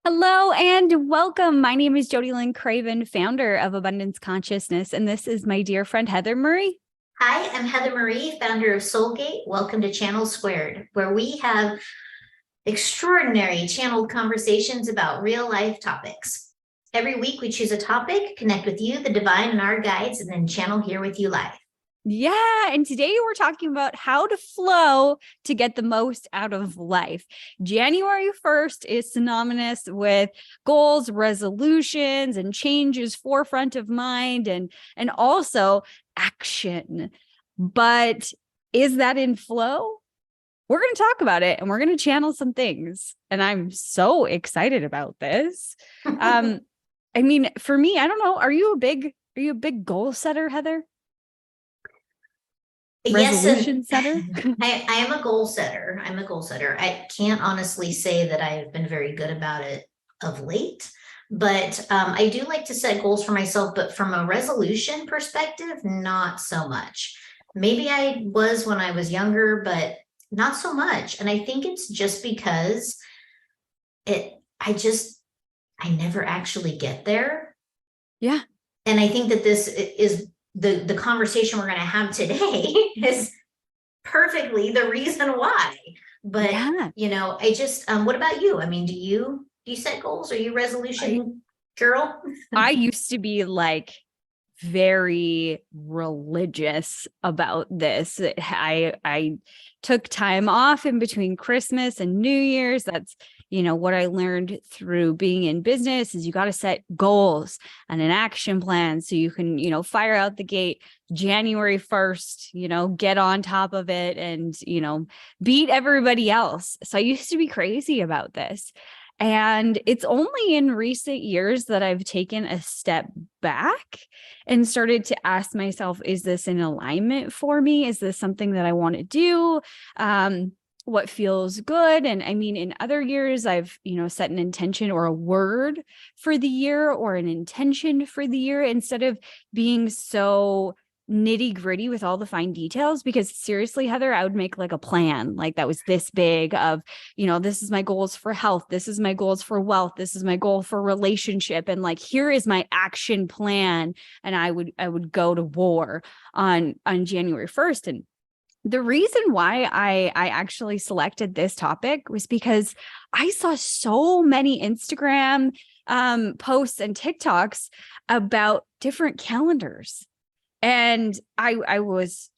Hello and welcome. My name is Jody Lynn Craven, founder of Abundance Consciousness, and this is my dear friend Heather Murray. Hi, I'm Heather Marie, founder of Soulgate. Welcome to Channel Squared, where we have extraordinary channeled conversations about real life topics. Every week we choose a topic, connect with you, the divine, and our guides, and then channel here with you live. Yeah, and today we're talking about how to flow to get the most out of life. January 1st is synonymous with goals, resolutions, and changes forefront of mind and also action. But is that in flow? We're going to talk about it and we're going to channel some things. And I'm so excited about this. I mean, for me, I don't know. Are you a big goal setter, Heather? Yes, Resolution and setter? I am a goal setter. I'm a goal setter. I can't honestly say that I've been very good about it of late, but I do like to set goals for myself. But from a resolution perspective, not so much. Maybe I was when I was younger, but not so much. And I think it's just because it, I never actually get there. Yeah. And I think that this is the conversation we're going to have today is perfectly the reason why. But Yeah. I just what about you? I mean, do you set goals? Are you resolution girl? I used to be like very religious about this. I took time off in between Christmas and New Year's. That's, what I learned through being in business is you got to set goals and an action plan so you can, fire out the gate January 1st, get on top of it and, beat everybody else. So I used to be crazy about this. And it's only in recent years that I've taken a step back and started to ask myself, is this in alignment for me? Is this something that I want to do? What feels good? And I mean, in other years, I've, set an intention or a word for the year or an intention for the year instead of being so nitty gritty with all the fine details. Because seriously, Heather, I would make like a plan like that was this big of, this is my goals for health. This is my goals for wealth. This is my goal for relationship. And like, here is my action plan. And I would go to war on January 1st. And the reason why I actually selected this topic was because I saw so many Instagram posts and TikToks about different calendars. And I was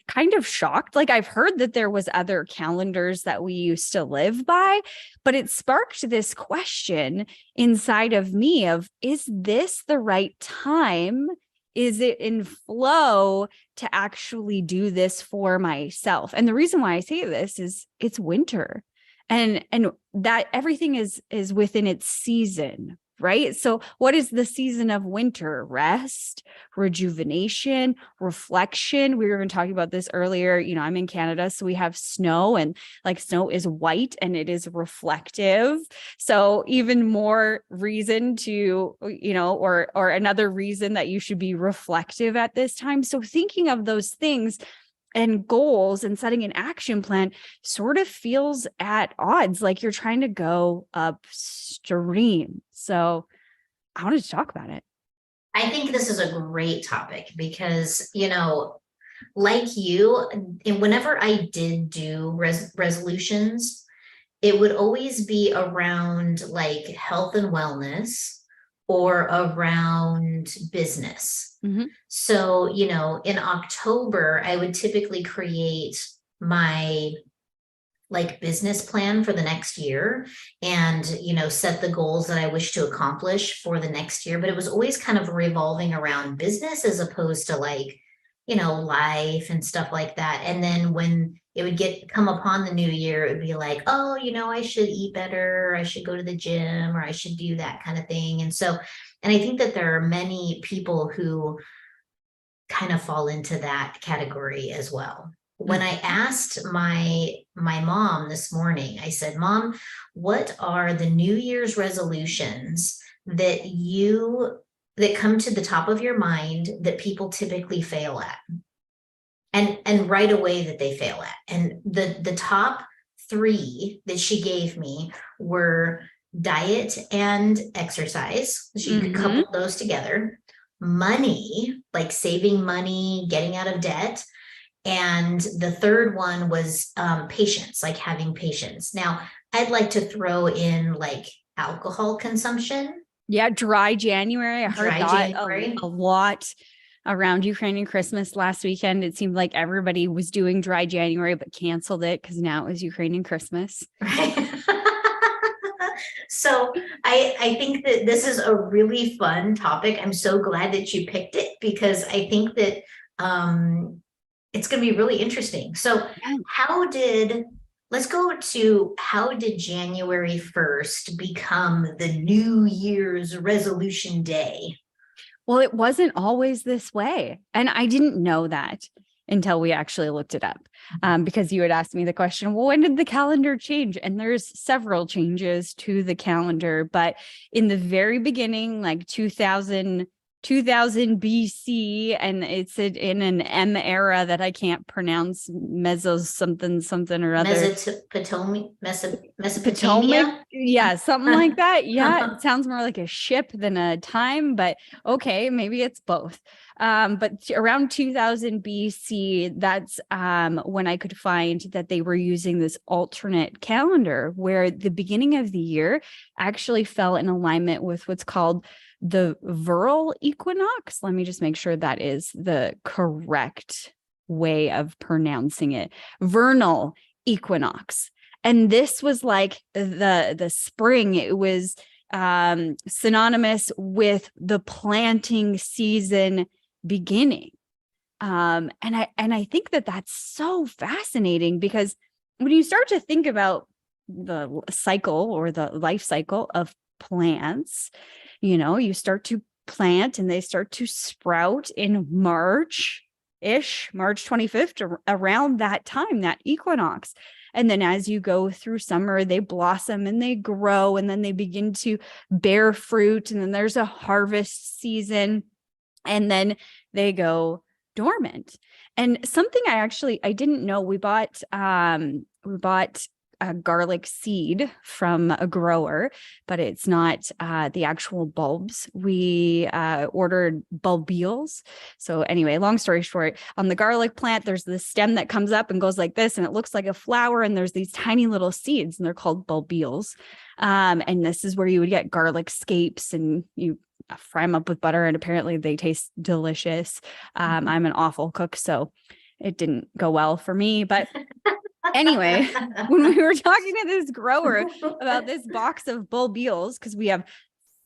kind of shocked. Like I've heard that there was other calendars that we used to live by, but it sparked this question inside of me of, is this the right time? Is it in flow to actually do this for myself? And the reason why I say this is it's winter and that everything is within its season, right? So what is the season of winter? Rest, rejuvenation, reflection. We were even talking about this earlier. I'm in Canada, so we have snow and like snow is white and it is reflective. So even more reason to, or another reason that you should be reflective at this time. So thinking of those things and goals and setting an action plan sort of feels at odds, like you're trying to go upstream. So I wanted to talk about it. I think this is a great topic because, like you, and whenever I did do resolutions, it would always be around like health and wellness or around business. Mm-hmm. So, in October, I would typically create my like business plan for the next year and set the goals that I wish to accomplish for the next year, but it was always kind of revolving around business as opposed to like life and stuff like that. And then when it would come upon the new year, it would be like, oh, I should eat better, I should go to the gym, or I should do that kind of thing. And I think that there are many people who kind of fall into that category as well. When I asked my mom this morning, I said, Mom, what are the New Year's resolutions that come to the top of your mind that people typically fail at? And right away that they fail at. And the top three that she gave me were diet and exercise. So you could couple those together. Money, like saving money, getting out of debt. And the third one was patience, like having patience. Now, I'd like to throw in like alcohol consumption, Yeah, dry January. I heard dry that January. a lot around Ukrainian Christmas last weekend. It seemed like everybody was doing dry January, but canceled it because now it was Ukrainian Christmas. Right. So I think that this is a really fun topic. I'm so glad that you picked it because I think that it's going to be really interesting. So let's go to how did January 1st become the New Year's resolution day? Well, it wasn't always this way. And I didn't know that until we actually looked it up, because you had asked me the question, well, when did the calendar change? And there's several changes to the calendar, but in the very beginning, like 2000 BC, and it's in an M era that I can't pronounce, Mesos something or other. Mesopotamia. Yeah, something like that. Yeah, it sounds more like a ship than a time, but okay, maybe it's both. But around 2000 BC, that's when I could find that they were using this alternate calendar where the beginning of the year actually fell in alignment with what's called the vernal equinox. Let me just make sure that is the correct way of pronouncing it. Vernal equinox. And this was like the spring. It was synonymous with the planting season beginning. And I think that that's so fascinating because when you start to think about the cycle or the life cycle of plants, you start to plant and they start to sprout in March-ish, March 25th, around that time, that equinox. And then as you go through summer, they blossom and they grow and then they begin to bear fruit. And then there's a harvest season and then they go dormant. And something I didn't know, we bought a garlic seed from a grower, but it's not the actual bulbs. We ordered bulbils. So anyway, long story short, on the garlic plant, there's this stem that comes up and goes like this, and it looks like a flower, and there's these tiny little seeds, and they're called bulbils. And this is where you would get garlic scapes, and you fry them up with butter, and apparently they taste delicious. I'm an awful cook, so it didn't go well for me, but anyway, when we were talking to this grower about this box of bulbils, because we have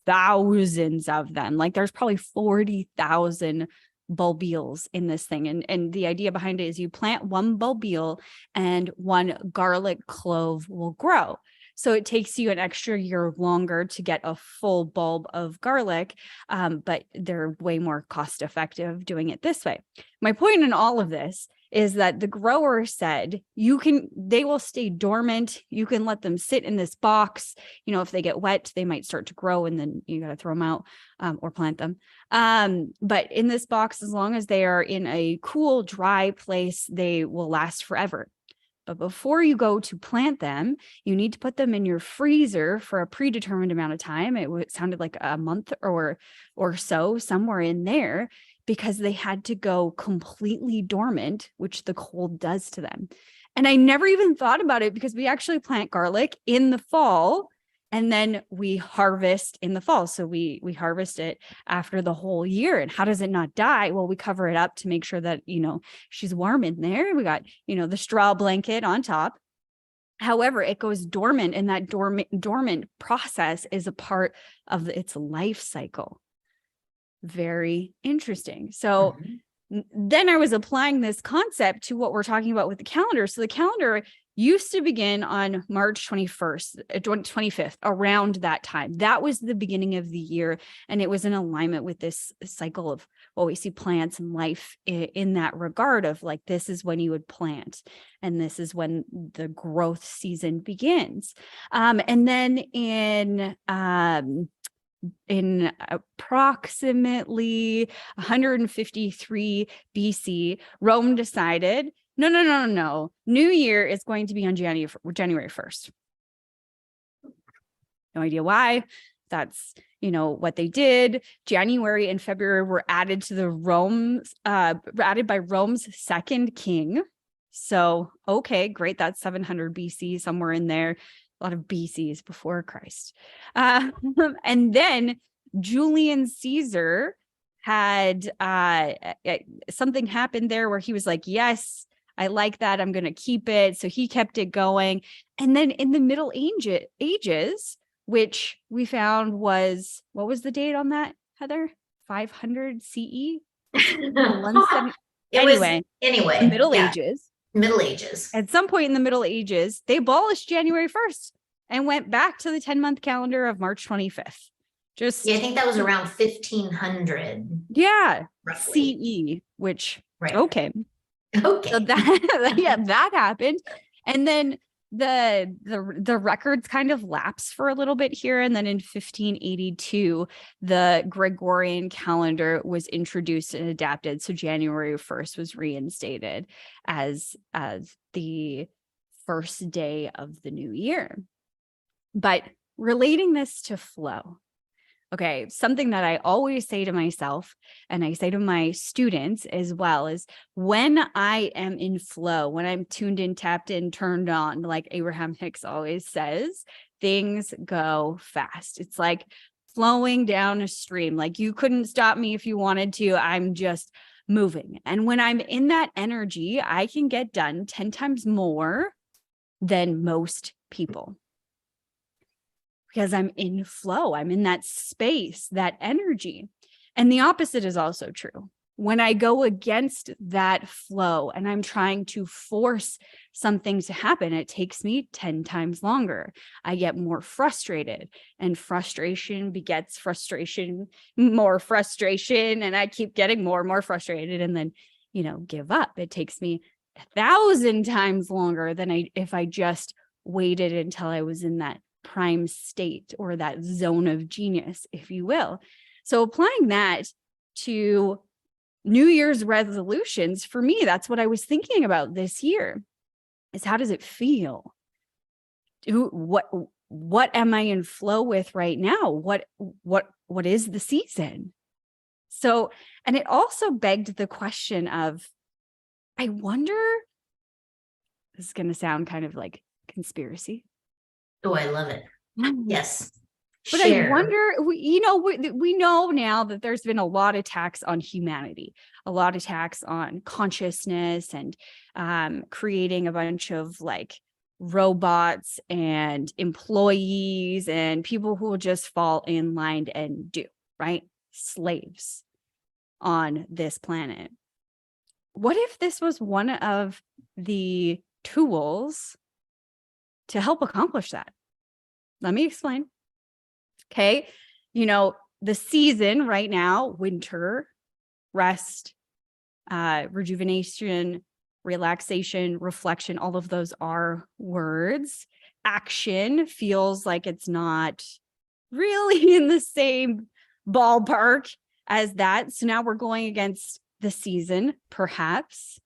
thousands of them, like there's probably 40,000 bulbils in this thing. And the idea behind it is you plant one bulbil and one garlic clove will grow. So it takes you an extra year longer to get a full bulb of garlic, but they're way more cost effective doing it this way. My point in all of this is that the grower said they will stay dormant. You can let them sit in this box. If they get wet, they might start to grow and then you got to throw them out or plant them. But in this box, as long as they are in a cool, dry place, they will last forever. But before you go to plant them, you need to put them in your freezer for a predetermined amount of time. It sounded like a month or so, somewhere in there, because they had to go completely dormant, which the cold does to them. And I never even thought about it because we actually plant garlic in the fall and then we harvest in the fall. So we harvest it after the whole year. And how does it not die? Well, we cover it up to make sure that, she's warm in there. We got, the straw blanket on top. However, it goes dormant, and that dormant process is a part of its life cycle. Very interesting. So then I was applying this concept to what we're talking about with the calendar. So the calendar used to begin on March 25th, around that time. That was the beginning of the year. And it was in alignment with this cycle of what we see plants and life in that regard of like, this is when you would plant and this is when the growth season begins. And then in approximately 153 BC, Rome decided, no. New Year is going to be on January 1st. No idea why. That's, what they did. January and February were added to added by Rome's second king. So, okay, great. That's 700 BC, somewhere in there. A lot of BCs before Christ. And then Julian Caesar had something happened there where he was like, yes, I like that. I'm going to keep it. So he kept it going. And then in the Middle Ages, which we found was, what was the date on that, Heather? 500 CE? 170. Anyway, the Middle Ages. Middle Ages. At some point in the Middle Ages, they abolished January 1st and went back to the 10-month calendar of March 25th. I think that was around 1500. Yeah, roughly. CE, which, right. Okay. So that happened. And then the records kind of lapse for a little bit here. And then in 1582, the Gregorian calendar was introduced and adapted. So January 1st was reinstated as the first day of the new year. But relating this to flow, okay, something that I always say to myself and I say to my students as well is when I am in flow, when I'm tuned in, tapped in, turned on, like Abraham Hicks always says, things go fast. It's like flowing down a stream. Like you couldn't stop me if you wanted to. I'm just moving. And when I'm in that energy, I can get done 10 times more than most people. Because I'm in flow, I'm in that space, that energy. And the opposite is also true. When I go against that flow and I'm trying to force something to happen, it takes me 10 times longer. I get more frustrated, and frustration begets frustration, more frustration, and I keep getting more and more frustrated and then, give up. It takes me 1,000 times longer than if I just waited until I was in that prime state or that zone of genius, if you will. So applying that to New Year's resolutions, for me, that's what I was thinking about this year is how does it feel? What am I in flow with right now? What is the season? So, and it also begged the question of, I wonder, this is going to sound kind of like conspiracy. Oh, I love it. Yes. But I wonder, we know now that there's been a lot of attacks on humanity, a lot of attacks on consciousness, and creating a bunch of like robots and employees and people who will just fall in line and do, right? Slaves on this planet. What if this was one of the tools to help accomplish that? Let me explain. Okay. The season right now, winter, rest, rejuvenation, relaxation, reflection, all of those are words. Action feels like it's not really in the same ballpark as that. So now we're going against the season, perhaps.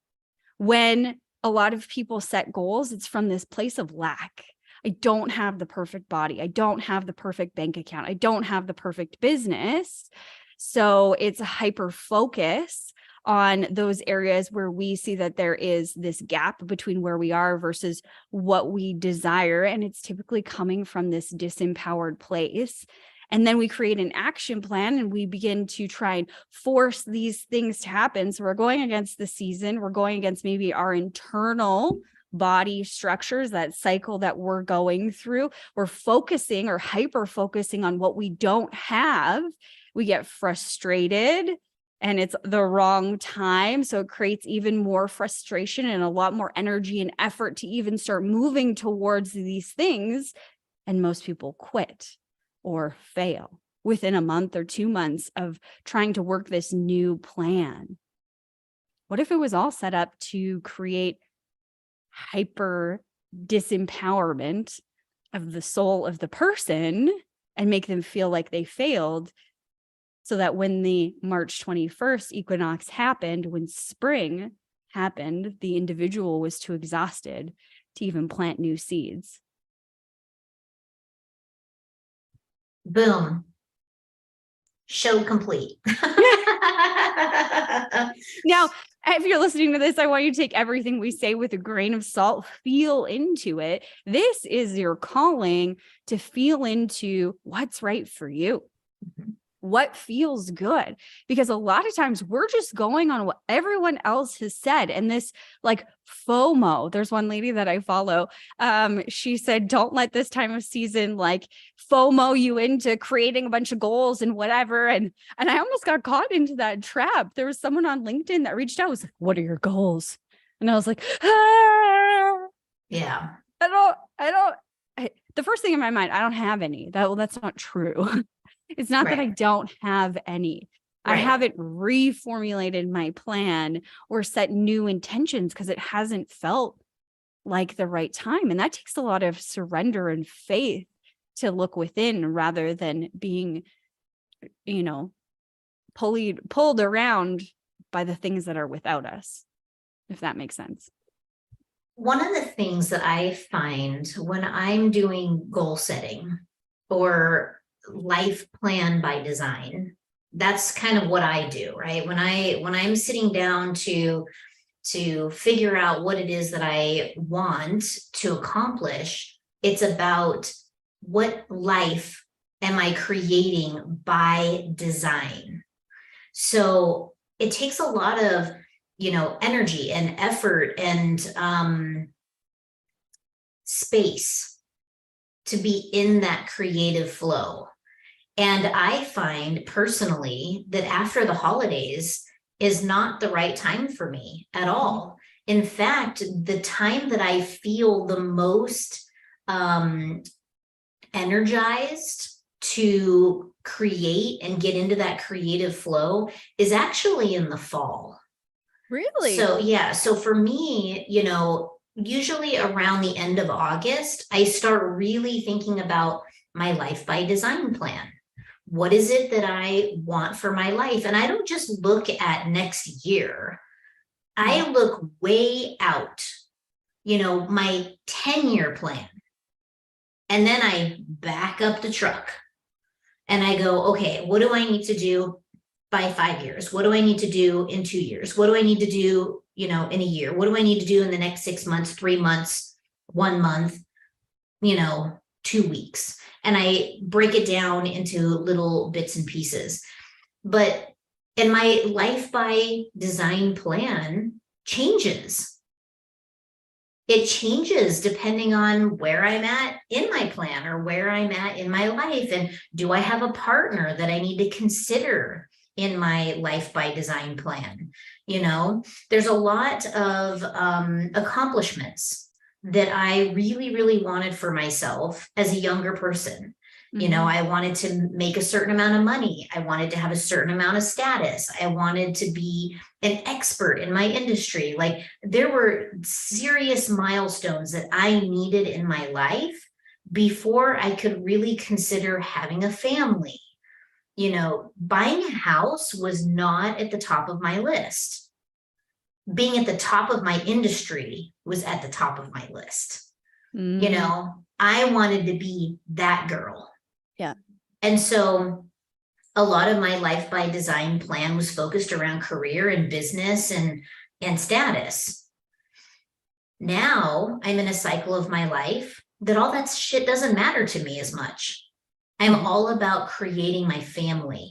When a lot of people set goals, it's from this place of lack. I don't have the perfect body. I don't have the perfect bank account. I don't have the perfect business. So it's a hyper focus on those areas where we see that there is this gap between where we are versus what we desire. And it's typically coming from this disempowered place. And then we create an action plan and we begin to try and force these things to happen. So we're going against the season. We're going against maybe our internal body structures, that cycle that we're going through. We're focusing or hyper focusing on what we don't have. We get frustrated and it's the wrong time. So it creates even more frustration and a lot more energy and effort to even start moving towards these things. And most people quit or fail within a month or 2 months of trying to work this new plan. What if it was all set up to create hyper disempowerment of the soul of the person and make them feel like they failed, so that when the March 21st equinox happened, when spring happened, the individual was too exhausted to even plant new seeds? Boom. Show complete. Now, if you're listening to this, I want you to take everything we say with a grain of salt, feel into it. This is your calling to feel into what's right for you. Mhm. What feels good, because a lot of times we're just going on what everyone else has said. And this like FOMO, there's one lady that I follow. She said, don't let this time of season like FOMO you into creating a bunch of goals and whatever. And I almost got caught into that trap. There was someone on LinkedIn that reached out, was like, what are your goals? And I was like, Yeah. the first thing in my mind, I don't have any. That's not true. It's not that I Right. don't have any. I Right. haven't reformulated my plan or set new intentions because it hasn't felt like the right time. And that takes a lot of surrender and faith to look within rather than being, pulled around by the things that are without us, if that makes sense. One of the things that I find when I'm doing goal setting or life plan by design, that's kind of what I do, right? When I'm sitting down to figure out what it is that I want to accomplish, it's about what life am I creating by design. So it takes a lot of energy and effort and space to be in that creative flow. And I find personally that after the holidays is not the right time for me at all. In fact, the time that I feel the most energized to create and get into that creative flow is actually in the fall. Really? So yeah, so for me, usually around the end of August, I start really thinking about my life by design plan. What is it that I want for my life? And I don't just look at next year. I look way out, my 10-year plan. And then I back up the truck and I go, okay, what do I need to do by 5 years? What do I need to do in 2 years? What do I need to do, in a year? What do I need to do in the next 6 months, 3 months, 1 month, 2 weeks? And I break it down into little bits and pieces. But and my life by design plan changes. It changes depending on where I'm at in my plan or where I'm at in my life. And do I have a partner that I need to consider in my life by design plan? There's a lot of accomplishments that I really, really wanted for myself as a younger person. I wanted to make a certain amount of money. I wanted to have a certain amount of status. I wanted to be an expert in my industry. Like there were serious milestones that I needed in my life before I could really consider having a family. Buying a house was not at the top of my list. Being at the top of my industry was at the top of my list. I wanted to be that girl. Yeah. And so a lot of my life by design plan was focused around career and business and status. Now I'm in a cycle of my life that all that shit doesn't matter to me as much. I'm all about creating my family.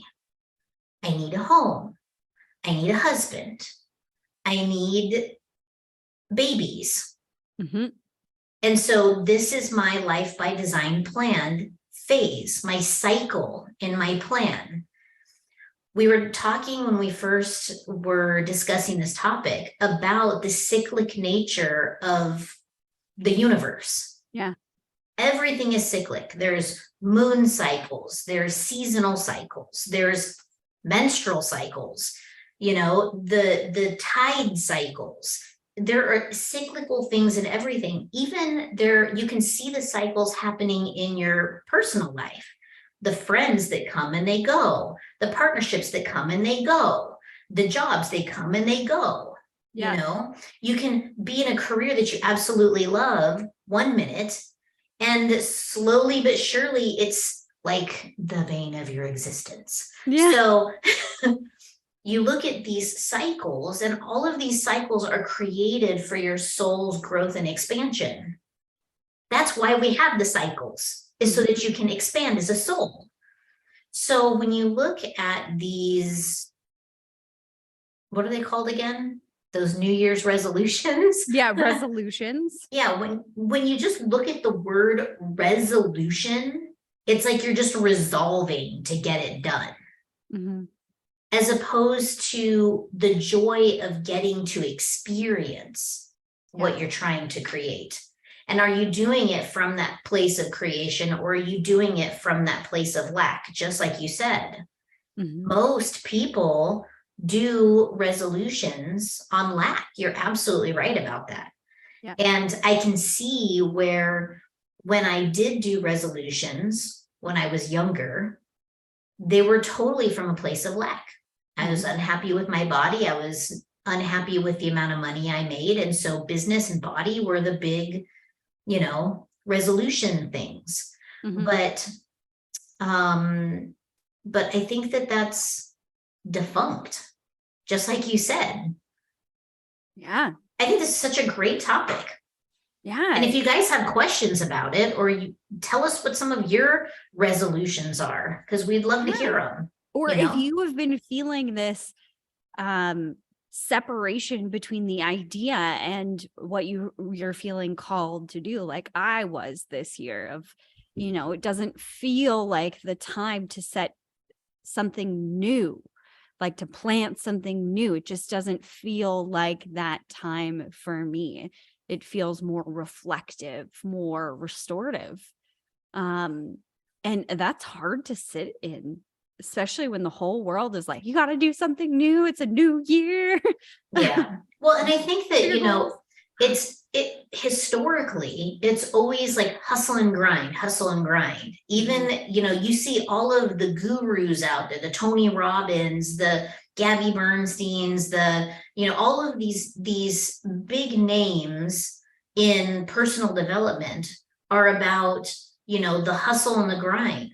I need a home. I need a husband. I need babies. And so this is my life by design plan phase, my cycle in my plan. We were talking when we first were discussing this topic about the cyclic nature of the universe. Yeah. Everything is cyclic. There's moon cycles, there's seasonal cycles, there's menstrual cycles, the tide cycles. There are cyclical things in everything. Even there, you can see the cycles happening in your personal life. The friends that come and they go, the partnerships that come and they go, the jobs, they come and they go. Yeah. You can be in a career that you absolutely love 1 minute, and slowly but surely it's like the bane of your existence. Yeah. So you look at these cycles, and all of these cycles are created for your soul's growth and expansion. That's why we have the cycles, is so that you can expand as a soul. So when you look at these, what are they called again? Those New Year's resolutions? Yeah, resolutions. Yeah, when you just look at the word resolution, it's like you're just resolving to get it done. Mm-hmm. As opposed to the joy of getting to experience what you're trying to create. And are you doing it from that place of creation, or are you doing it from that place of lack? Just like you said, most people do resolutions on lack. You're absolutely right about that. Yeah. And I can see where when I did do resolutions when I was younger, they were totally from a place of lack. I was unhappy with my body. I was unhappy with the amount of money I made. And so business and body were the big, resolution things. But I think that that's defunct, just like you said. Yeah. I think this is such a great topic. Yeah. And if you guys have questions about it, or you tell us what some of your resolutions are, because we'd love to hear them. Or if you have been feeling this separation between the idea and what you're feeling called to do, like I was this year, of, it doesn't feel like the time to set something new, like to plant something new. It just doesn't feel like that time for me. It feels more reflective, more restorative. And that's hard to sit in, especially when the whole world is like, you got to do something new. It's a new year. Yeah. Well, and I think that, historically, it's always like hustle and grind. Even, you see all of the gurus out there, the Tony Robbins, the Gabby Bernsteins, all of these big names in personal development are about, the hustle and the grind.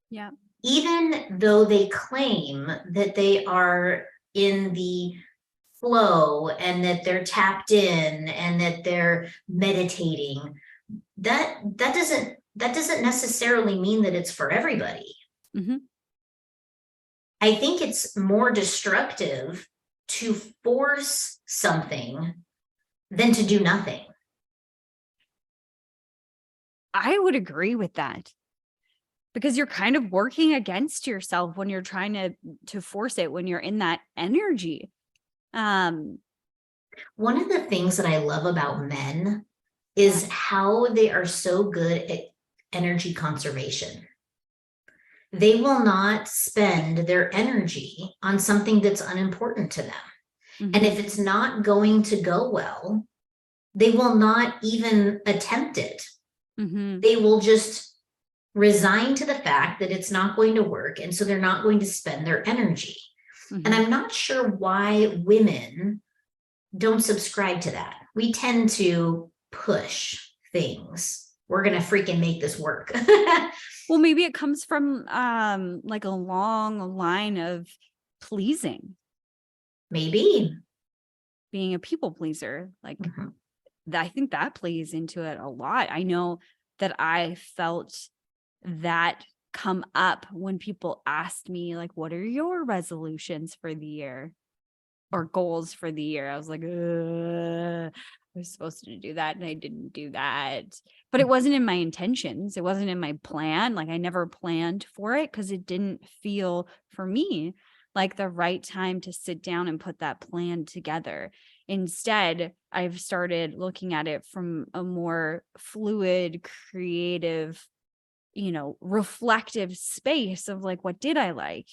Yeah. Even though they claim that they are in the flow and that they're tapped in and that they're meditating, that doesn't necessarily mean that it's for everybody. I think it's more destructive to force something than to do nothing. I would agree with that, because you're kind of working against yourself when you're trying to force it, when you're in that energy. One of the things that I love about men is how they are so good at energy conservation. They will not spend their energy on something that's unimportant to them. And if it's not going to go well, they will not even attempt it. They will just resign to the fact that it's not going to work. And so they're not going to spend their energy. And I'm not sure why women don't subscribe to that. We tend to push things. We're going to freaking make this work. Well, maybe it comes from like a long line of pleasing. Maybe. Being a people pleaser. Like I think that plays into it a lot. I know that I felt that come up when people asked me, like, what are your resolutions for the year or goals for the year? I was like, I was supposed to do that and I didn't do that. But it wasn't in my intentions. It wasn't in my plan. Like I never planned for it because it didn't feel for me like the right time to sit down and put that plan together. Instead, I've started looking at it from a more fluid, creative, reflective space of like, what did I like?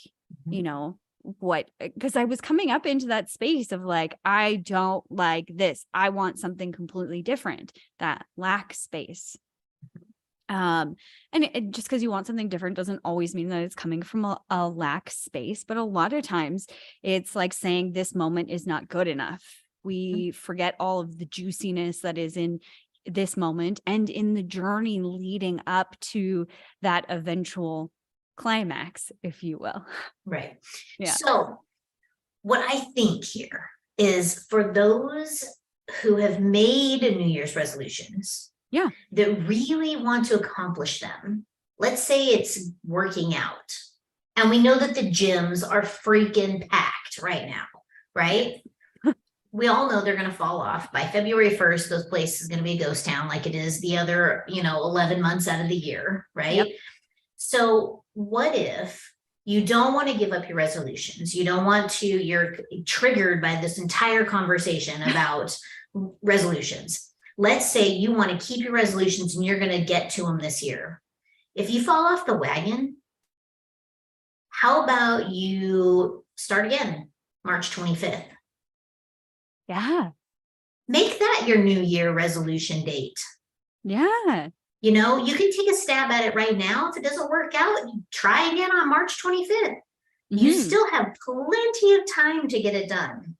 Because I was coming up into that space of like, I don't like this. I want something completely different, that lack space. And just because you want something different doesn't always mean that it's coming from a lack space. But a lot of times it's like saying this moment is not good enough. We forget all of the juiciness that is in this moment and in the journey leading up to that eventual climax, if you will. Right. Yeah. So what I think here is for those who have made New Year's resolutions, Yeah. that really want to accomplish them. Let's say it's working out, and we know that the gyms are freaking packed right now, right? We all know they're going to fall off by February 1st. Those places is going to be a ghost town like it is the other, 11 months out of the year, right? Yep. So what if you don't want to give up your resolutions? You don't want to, you're triggered by this entire conversation about resolutions. Let's say you want to keep your resolutions and you're going to get to them this year. If you fall off the wagon, how about you start again March 25th? Yeah. Make that your New Year resolution date. Yeah. You can take a stab at it right now. If it doesn't work out, try again on March 25th. You still have plenty of time to get it done.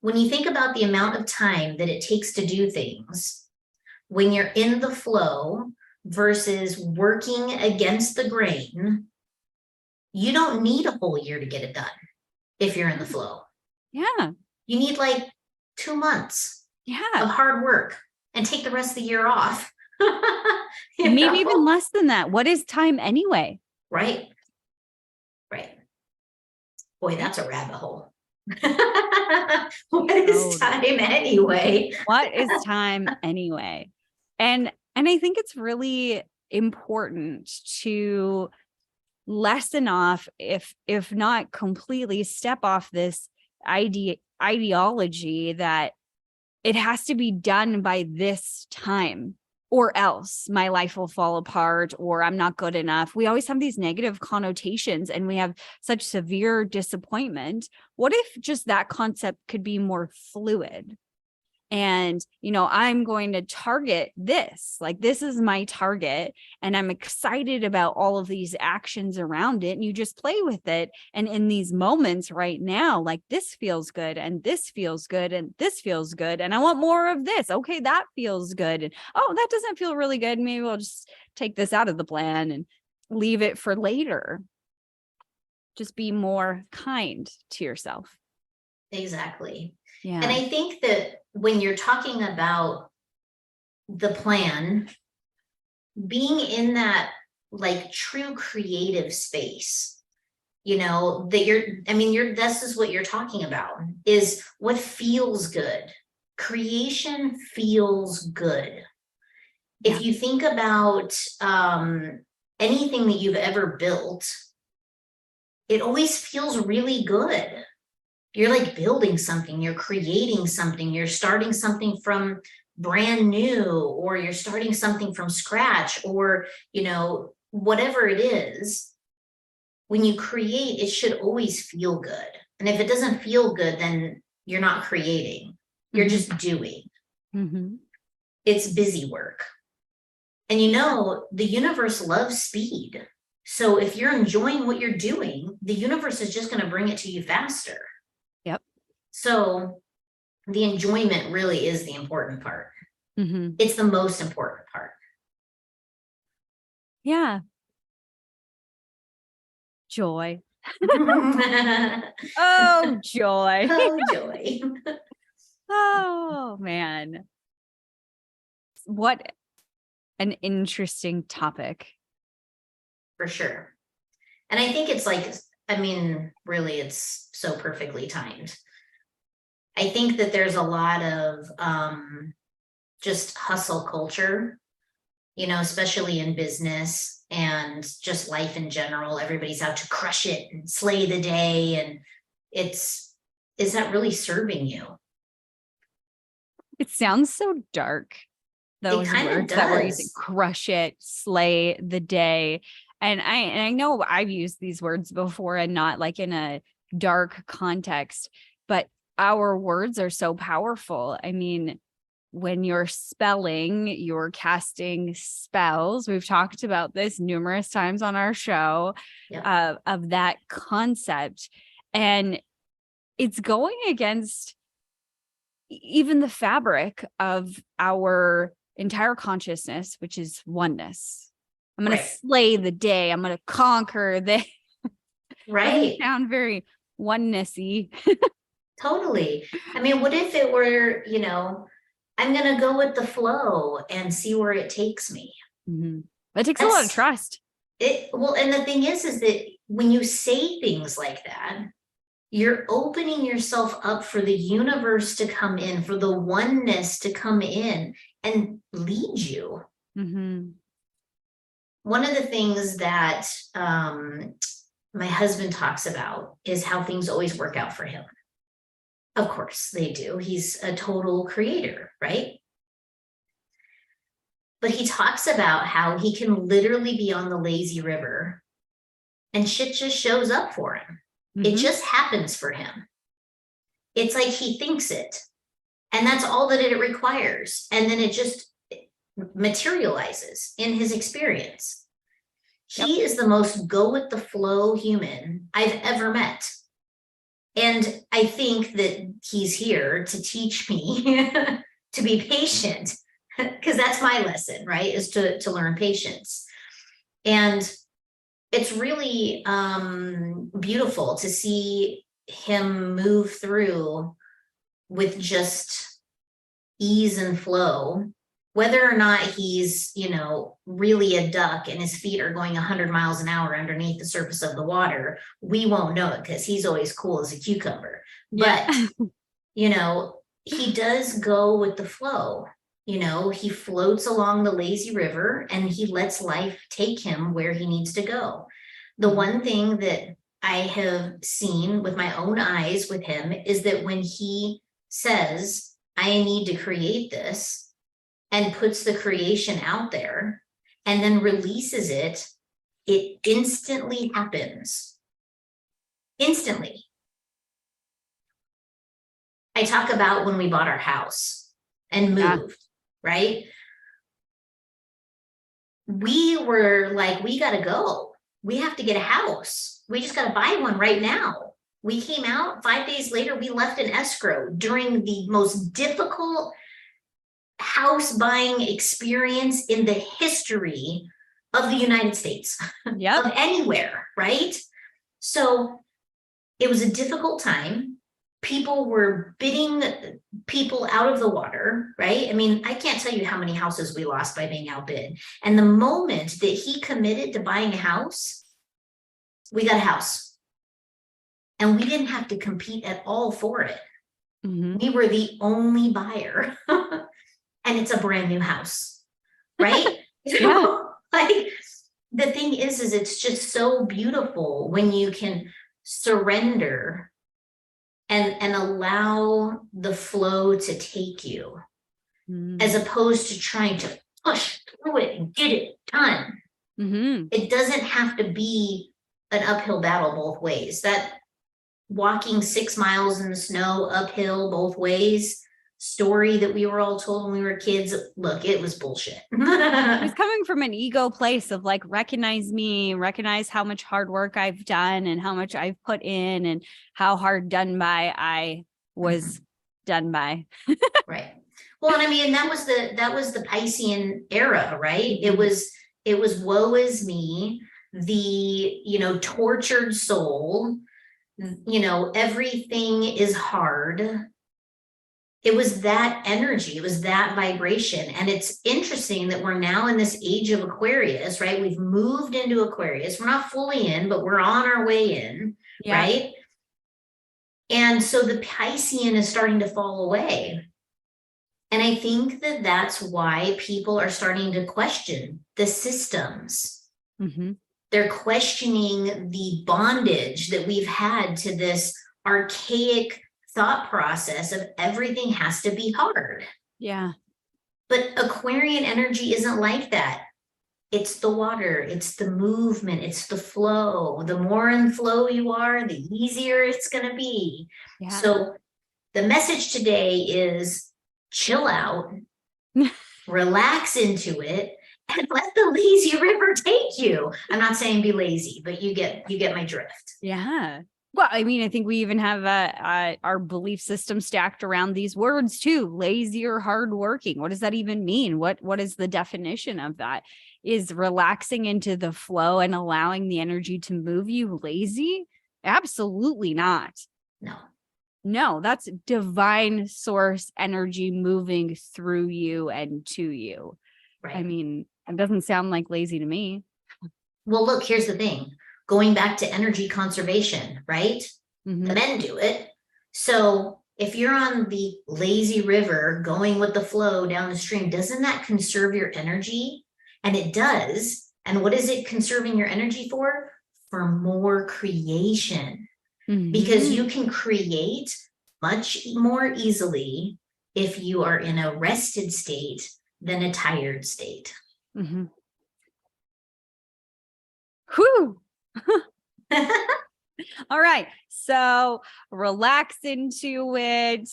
When you think about the amount of time that it takes to do things, when you're in the flow versus working against the grain, you don't need a whole year to get it done if you're in the flow. Yeah. You need like 2 months of Yeah. hard work and take the rest of the year off. Maybe even less than that. What is time anyway? Right. Right. Boy, that's a rabbit hole. What is time anyway? What is time anyway? And I think it's really important to lessen off, if not completely step off this ideology that it has to be done by this time, or else my life will fall apart, or I'm not good enough. We always have these negative connotations and we have such severe disappointment. What if just that concept could be more fluid? And, I'm going to target this, like, this is my target, and I'm excited about all of these actions around it. And you just play with it. And in these moments right now, like, this feels good, and this feels good, and this feels good. And I want more of this. Okay, that feels good. And, oh, that doesn't feel really good. Maybe I'll just take this out of the plan and leave it for later. Just be more kind to yourself. Exactly. Yeah. And I think that when you're talking about the plan, being in that like true creative space, this is what you're talking about, is what feels good. Creation feels good. Yeah. If you think about anything that you've ever built, it always feels really good. You're like building something, you're creating something, you're starting something from brand new, or you're starting something from scratch, or, whatever it is. When you create, it should always feel good. And if it doesn't feel good, then you're not creating, you're just doing. It's busy work. And the universe loves speed. So if you're enjoying what you're doing, the universe is just going to bring it to you faster. Yep. So the enjoyment really is the important part. It's the most important part. Yeah. Joy. Oh, joy. Oh, joy. Oh, man. What an interesting topic. For sure. And I think it's really, it's so perfectly timed. I think that there's a lot of just hustle culture, especially in business and just life in general. Everybody's out to crush it and slay the day. And is that really serving you? It sounds so dark. Those words that we're using, crush it, slay the day. And I know I've used these words before, and not like in a dark context, but our words are so powerful. I mean, when you're spelling, you're casting spells. We've talked about this numerous times on our show. Yep. Of that concept. And it's going against even the fabric of our entire consciousness, which is oneness. I'm going to slay the day. I'm going to conquer the Right. Sound very oneness-y. Totally. I mean, what if it were, I'm going to go with the flow and see where it takes me. Mm-hmm. That takes a lot of trust. Well, and the thing is that when you say things like that, you're opening yourself up for the universe to come in, for the oneness to come in and lead you. Mm-hmm. One of the things that my husband talks about is how things always work out for him. Of course they do. He's a total creator, right? But he talks about how he can literally be on the lazy river and shit just shows up for him. Mm-hmm. It just happens for him. It's like he thinks it, and that's all that it requires. And then it just materializes in his experience. Yep. He is the most go with the flow human I've ever met. And I think that he's here to teach me to be patient, because that's my lesson, right? Is to learn patience. And it's really beautiful to see him move through with just ease and flow, whether or not he's, really a duck and his feet are going 100 miles an hour underneath the surface of the water. We won't know it because he's always cool as a cucumber. Yeah. But, he does go with the flow. He floats along the lazy river and he lets life take him where he needs to go. The one thing that I have seen with my own eyes with him is that when he says, I need to create this, and puts the creation out there and then releases it, it instantly happens. Instantly. I talk about when we bought our house and moved, right? We were like, we got to go. We have to get a house. We just got to buy one right now. We came out 5 days later, we left an escrow during the most difficult house buying experience in the history of the United States, of anywhere, right? So it was a difficult time. People were bidding people out of the water, right? I mean, I can't tell you how many houses we lost by being outbid. And the moment that he committed to buying a house, we got a house. And we didn't have to compete at all for it. Mm-hmm. We were the only buyer. And it's a brand new house, right? Yeah. Like the thing is it's just so beautiful when you can surrender and allow the flow to take you, as opposed to trying to push through it and get it done. Mm-hmm. It doesn't have to be an uphill battle both ways. That walking 6 miles in the snow uphill both ways story that we were all told when we were kids, look, it was bullshit. It was coming from an ego place of like, recognize me, recognize how much hard work I've done and how much I've put in and how hard done by I was done by. Right. Well, and I mean, that was the Piscean era, right? Mm-hmm. It was woe is me, the, tortured soul, everything is hard. It was that energy, it was that vibration. And it's interesting that we're now in this age of Aquarius, right? We've moved into Aquarius. We're not fully in, but we're on our way in, right? And so the Piscean is starting to fall away. And I think that that's why people are starting to question the systems. Mm-hmm. They're questioning the bondage that we've had to this archaic thought process of everything has to be hard. Yeah. But Aquarian energy isn't like that. It's the water, it's the movement, it's the flow. The more in flow you are, the easier it's going to be. Yeah. So the message today is chill out, relax into it, and let the lazy river take you. I'm not saying be lazy, but you get my drift. Yeah. Well, I mean, I think we even have our belief system stacked around these words too. Lazy or hardworking. What does that even mean? What is the definition of that? is relaxing into the flow and allowing the energy to move you lazy? Absolutely not. No. No, that's divine source energy moving through you and to you. Right. I mean, it doesn't sound like lazy to me. Well, look, here's the thing. Going back to energy conservation, right? Mhm. The men do it. So if you're on the lazy river going with the flow down the stream, doesn't that conserve your energy? And it does. And what is it conserving your energy for? For more creation. Because you can create much more easily if you are in a rested state than a tired state. Mhm. Whew. All right. So relax into it.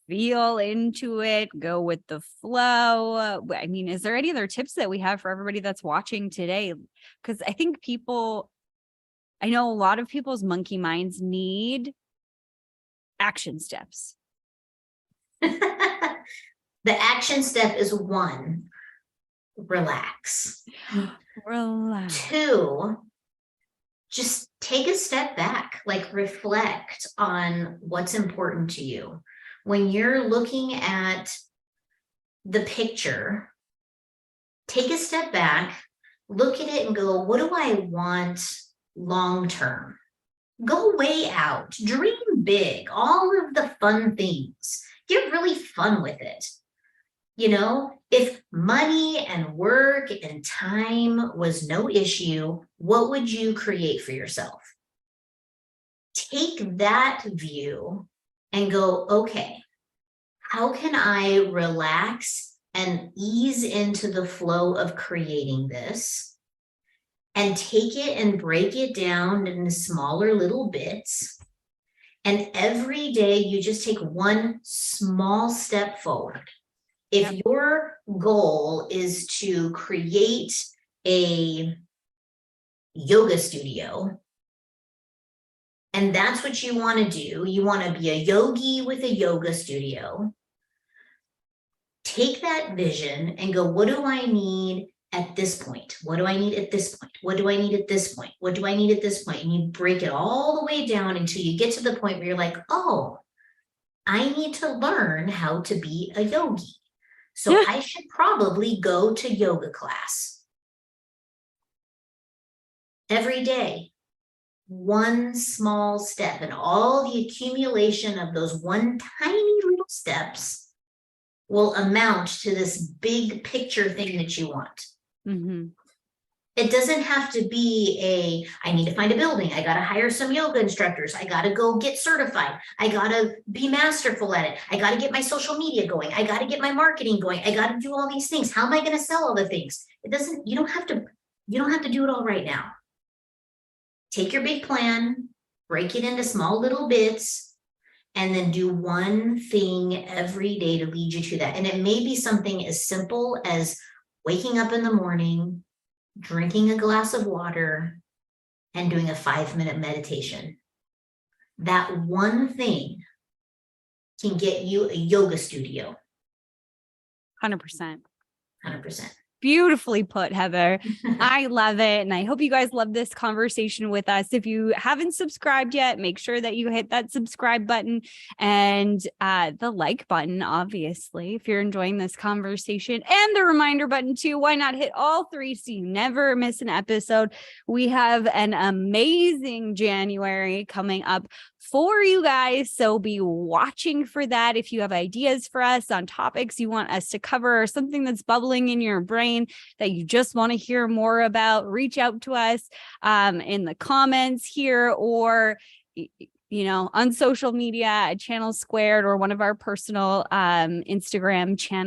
Feel into it, go with the flow. I mean, is there any other tips that we have for everybody that's watching today? Because I think I know a lot of people's monkey minds need action steps. The action step is 1, relax. Relax. 2, just take a step back, like reflect on what's important to you. When you're looking at the picture, take a step back, look at it and go, what do I want long term? Go way out, dream big, all of the fun things. Get really fun with it. You know, if money and work and time was no issue, what would you create for yourself? Take that view and go, okay, how can I relax and ease into the flow of creating this and take it and break it down into smaller little bits? And every day you just take one small step forward. If your goal is to create a yoga studio, and that's what you want to do, you want to be a yogi with a yoga studio, take that vision and go, what do I need at this point? What do I need at this point? What do I need at this point? What do I need at this point? And you break it all the way down until you get to the point where you're like, oh, I need to learn how to be a yogi. So I should probably go to yoga class. Every day, one small step, and all the accumulation of those one tiny little steps will amount to this big picture thing that you want. Mm-hmm. It doesn't have to be I need to find a building. I got to hire some yoga instructors. I got to go get certified. I got to be masterful at it. I got to get my social media going. I got to get my marketing going. I got to do all these things. How am I going to sell all the things? You don't have to do it all right now. Take your big plan, break it into small little bits, and then do one thing every day to lead you to that. And it may be something as simple as waking up in the morning, drinking a glass of water, and doing a 5-minute meditation. That one thing can get you a yoga studio. 100%. 100%. Beautifully put, Heather. I love it. And I hope you guys love this conversation with us. If you haven't subscribed yet, make sure that you hit that subscribe button and the like button, obviously, if you're enjoying this conversation, and the reminder button too. Why not hit all 3 so you never miss an episode? We have an amazing January coming up for you guys. So be watching for that. If you have ideas for us on topics you want us to cover or something that's bubbling in your brain that you just want to hear more about, reach out to us in the comments here, or on social media at Channel Squared or one of our personal Instagram channels.